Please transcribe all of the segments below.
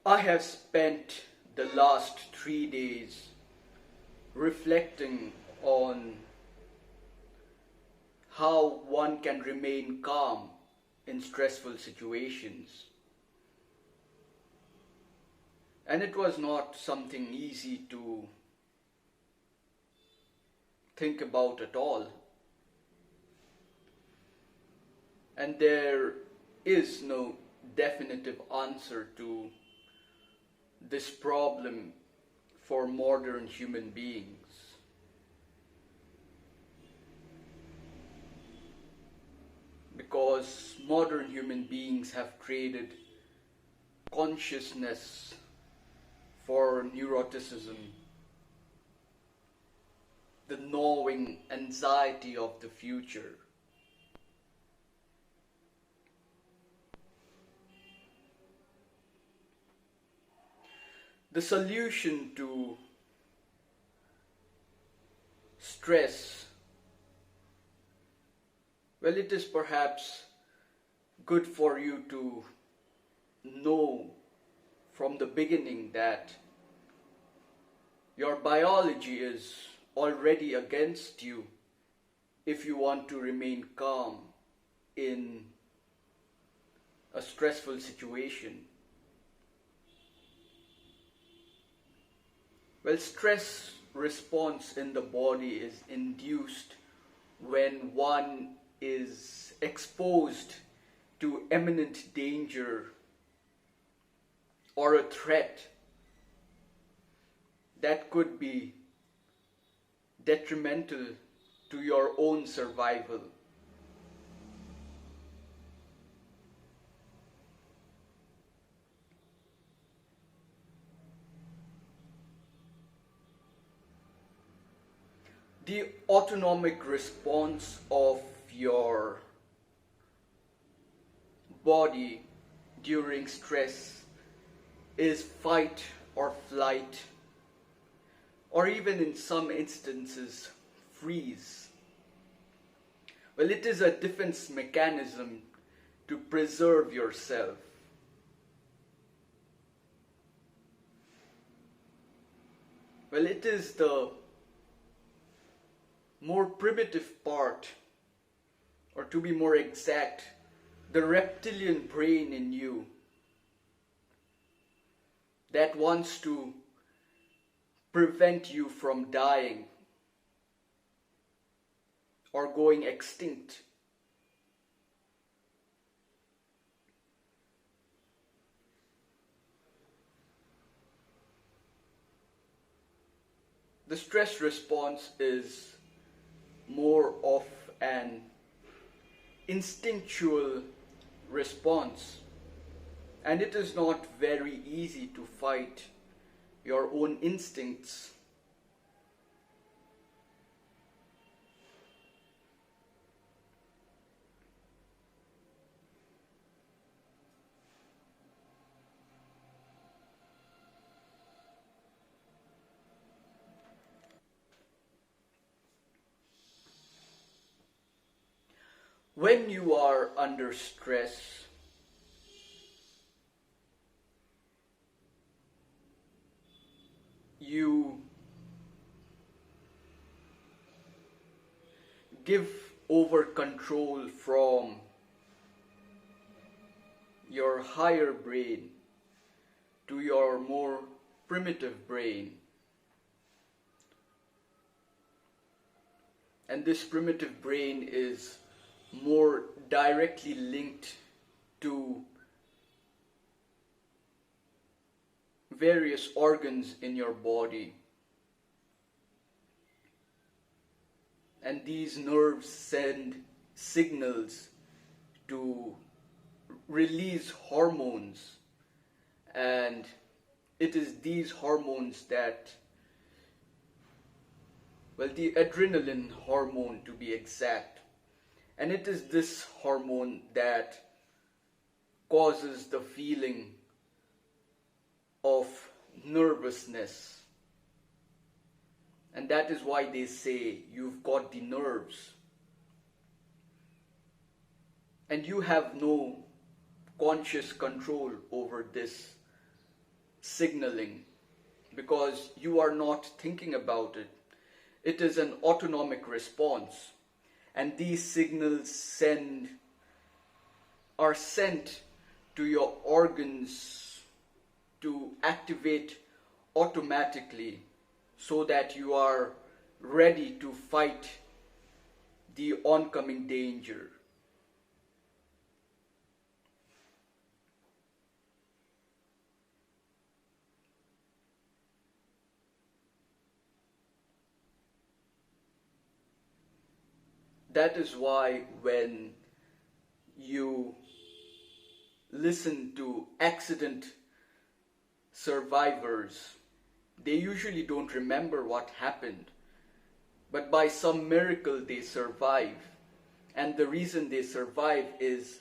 I have spent the last 3 days reflecting on how one can remain calm in stressful situations. And it was not something easy to think about at all. And there is no definitive answer to this problem for modern human beings. Because modern human beings have traded consciousness for neuroticism, the gnawing anxiety of the future. The solution to stress, well, it is perhaps good for you to know from the beginning that your biology is already against you if you want to remain calm in a stressful situation. Well, stress response in the body is induced when one is exposed to imminent danger or a threat that could be detrimental to your own survival. The autonomic response of your body during stress is fight or flight, or even in some instances, freeze. Well, it is a defense mechanism to preserve yourself. Well, it is the more primitive part, or to be more exact, the reptilian brain in you that wants to prevent you from dying or going extinct. The stress response is more of an instinctual response, and it is not very easy to fight your own instincts. When you are under stress, you give over control from your higher brain to your more primitive brain. And this primitive brain is more directly linked to various organs in your body. And these nerves send signals to release hormones. And it is these hormones that, well, the adrenaline hormone to be exact. And it is this hormone that causes the feeling of nervousness. And that is why they say you've got the nerves. And you have no conscious control over this signaling because you are not thinking about it. It is an autonomic response, and these signals are sent to your organs to activate automatically so that you are ready to fight the oncoming danger. That is why when you listen to accident survivors, they usually don't remember what happened, but by some miracle they survive. And the reason they survive is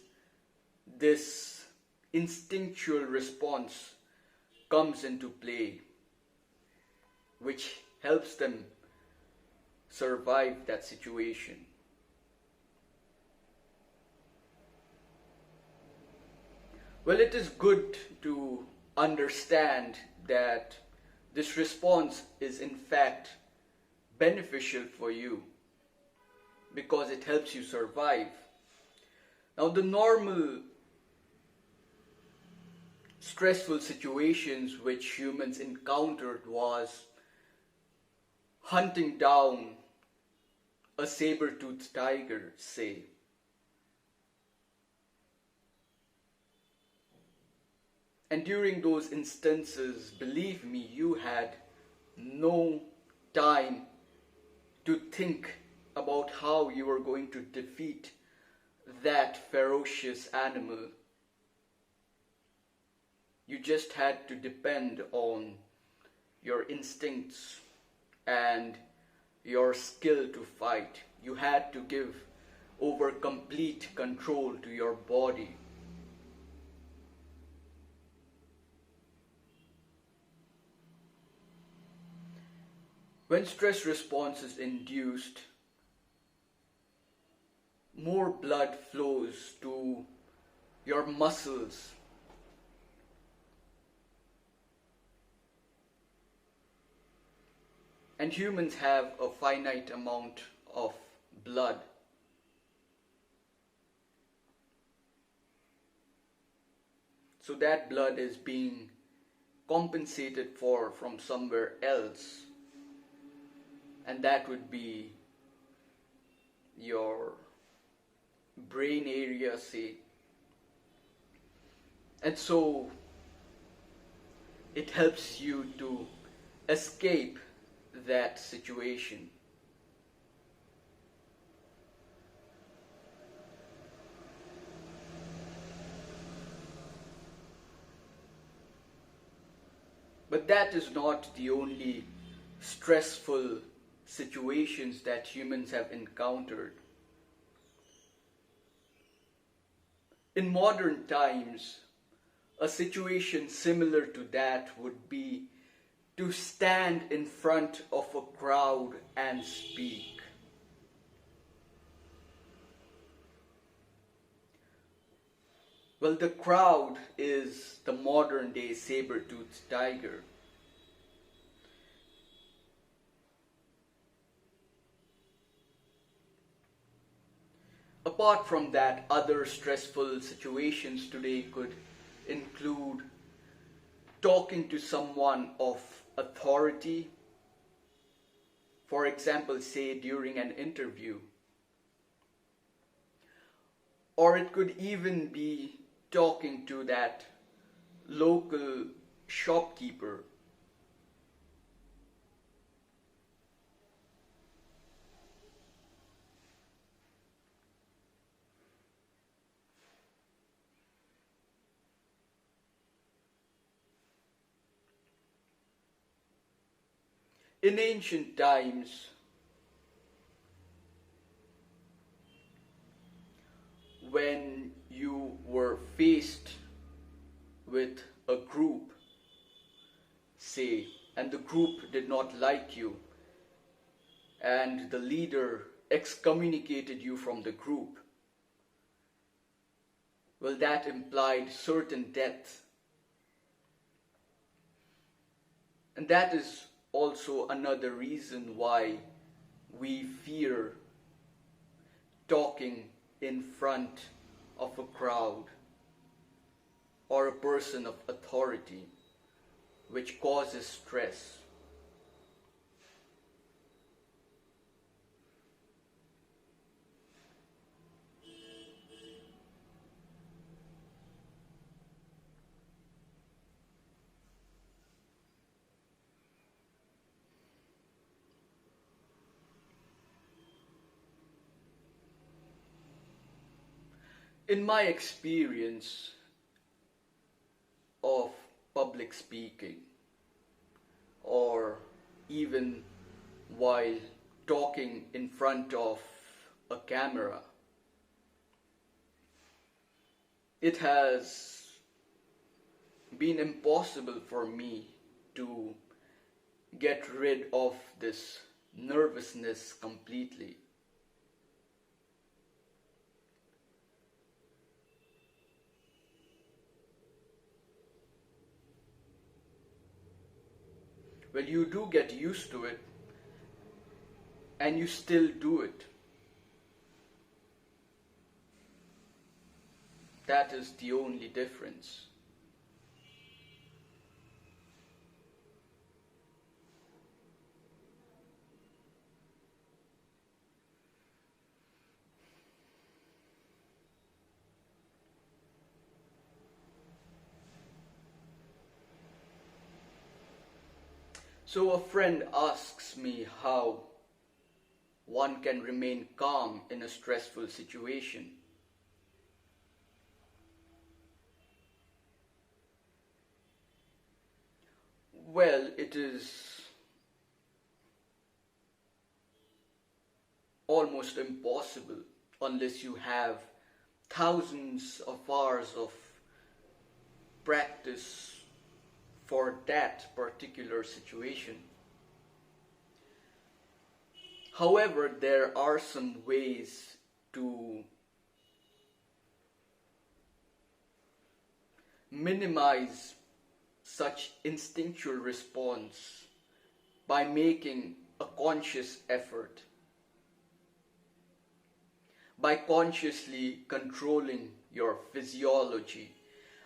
this instinctual response comes into play, which helps them survive that situation. Well, it is good to understand that this response is in fact beneficial for you because it helps you survive. Now, the normal stressful situations which humans encountered was hunting down a saber-toothed tiger, say. And during those instances, believe me, you had no time to think about how you were going to defeat that ferocious animal. You just had to depend on your instincts and your skill to fight. You had to give over complete control to your body. When stress response is induced, more blood flows to your muscles. And humans have a finite amount of blood. So that blood is being compensated for from somewhere else. And that would be your brain area, say. And so it helps you to escape that situation. But that is not the only stressful situations that humans have encountered. In modern times, a situation similar to that would be to stand in front of a crowd and speak. Well, the crowd is the modern day saber-toothed tiger. Apart from that, other stressful situations today could include talking to someone of authority. For example, say during an interview. Or it could even be talking to that local shopkeeper. In ancient times, when you were faced with a group, say, and the group did not like you, and the leader excommunicated you from the group, well, that implied certain death. And that is also another reason why we fear talking in front of a crowd or a person of authority, which causes stress. In my experience of public speaking, or even while talking in front of a camera, it has been impossible for me to get rid of this nervousness completely. Well, you do get used to it, and you still do it. That is the only difference. So a friend asks me how one can remain calm in a stressful situation. Well, it is almost impossible unless you have thousands of hours of practice for that particular situation. However, there are some ways to minimize such instinctual response by making a conscious effort, by consciously controlling your physiology,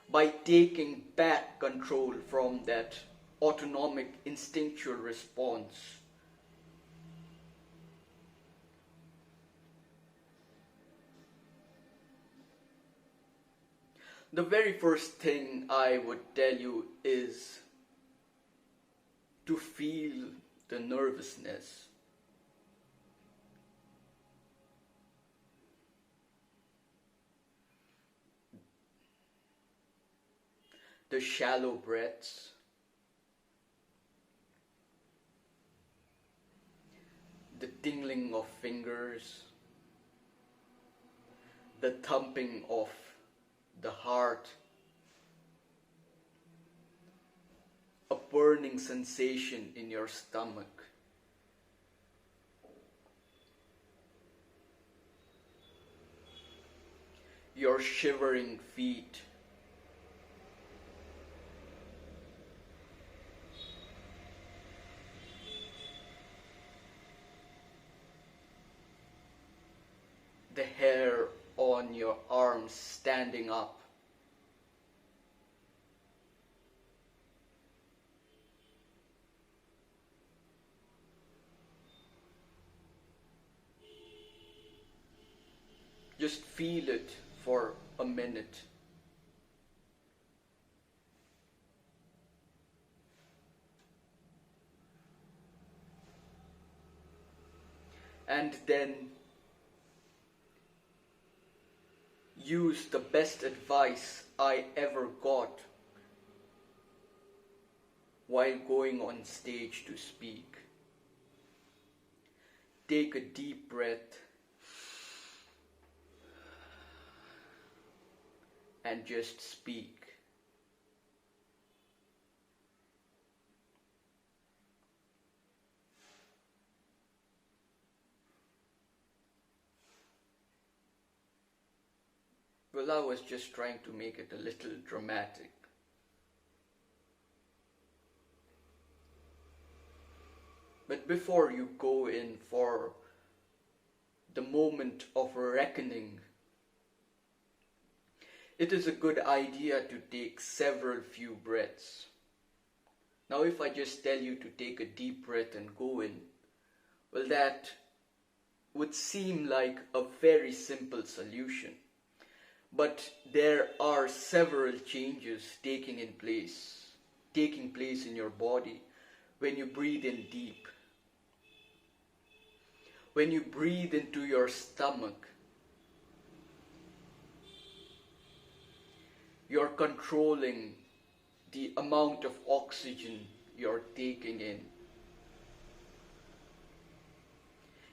by taking back control from that autonomic instinctual response. The very first thing I would tell you is to feel the nervousness. The shallow breaths, the tingling of fingers, the thumping of the heart, a burning sensation in your stomach, your shivering feet, the hair on your arms standing up. Just feel it for a minute. And then use the best advice I ever got while going on stage to speak. Take a deep breath and just speak. Well, I was just trying to make it a little dramatic. But before you go in for the moment of reckoning, it is a good idea to take several few breaths. Now, if I just tell you to take a deep breath and go in, well, that would seem like a very simple solution. But there are several changes taking place in your body when you breathe in deep. When you breathe into your stomach, you're controlling the amount of oxygen you're taking in.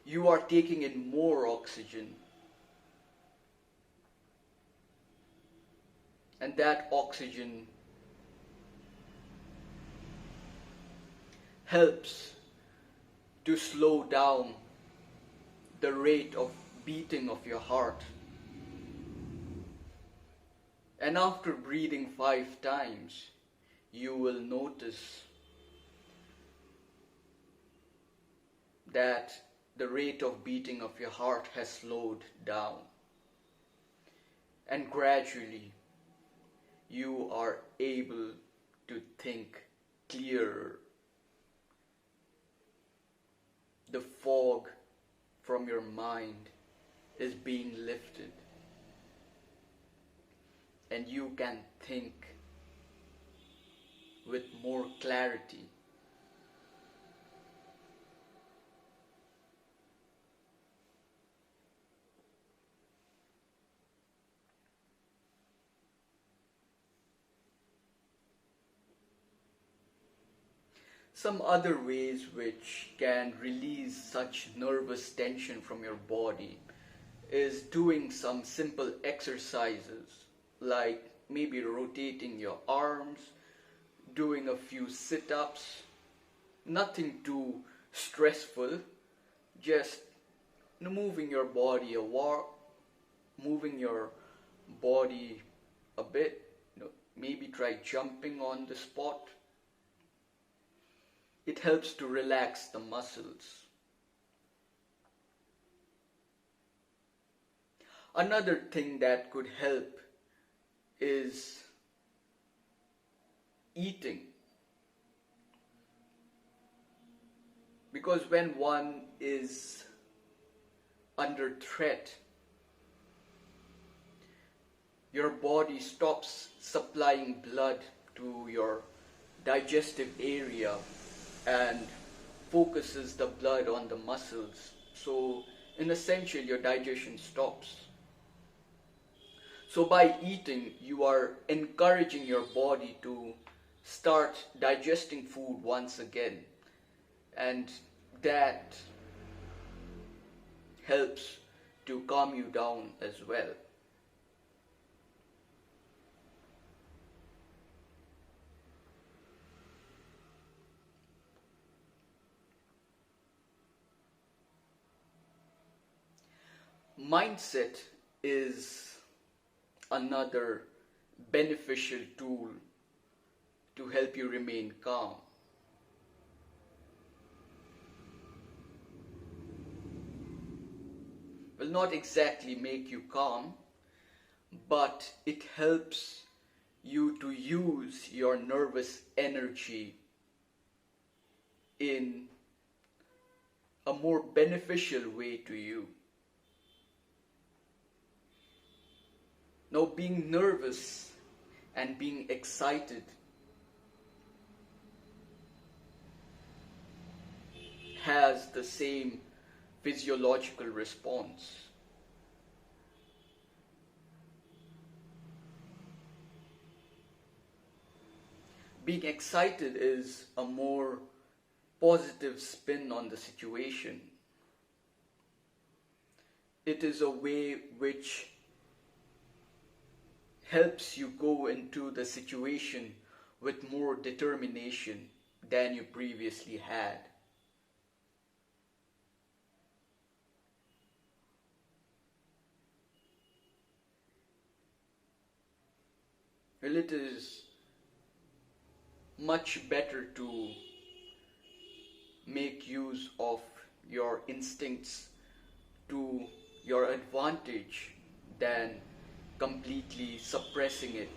You are taking in more oxygen, and that oxygen helps to slow down the rate of beating of your heart. And after breathing 5 times, you will notice that the rate of beating of your heart has slowed down. And gradually, you are able to think clearer. The fog from your mind is being lifted, and you can think with more clarity. Some other ways which can release such nervous tension from your body is doing some simple exercises, like maybe rotating your arms, doing a few sit-ups, nothing too stressful, just moving your body moving your body a bit, maybe try jumping on the spot. It helps to relax the muscles. Another thing that could help is eating. Because when one is under threat, your body stops supplying blood to your digestive area and focuses the blood on the muscles. So in essential, your digestion stops. So by eating, you are encouraging your body to start digesting food once again. And that helps to calm you down as well. Mindset is another beneficial tool to help you remain calm. Will not exactly make you calm, but it helps you to use your nervous energy in a more beneficial way to you. Now, being nervous and being excited has the same physiological response. Being excited is a more positive spin on the situation. It is a way which helps you go into the situation with more determination than you previously had. Well, it is much better to make use of your instincts to your advantage than completely suppressing it.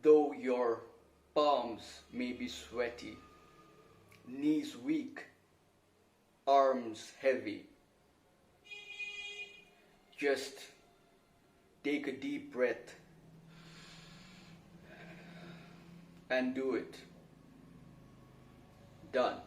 Though your palms may be sweaty, knees weak, arms heavy, just take a deep breath and do it. Done.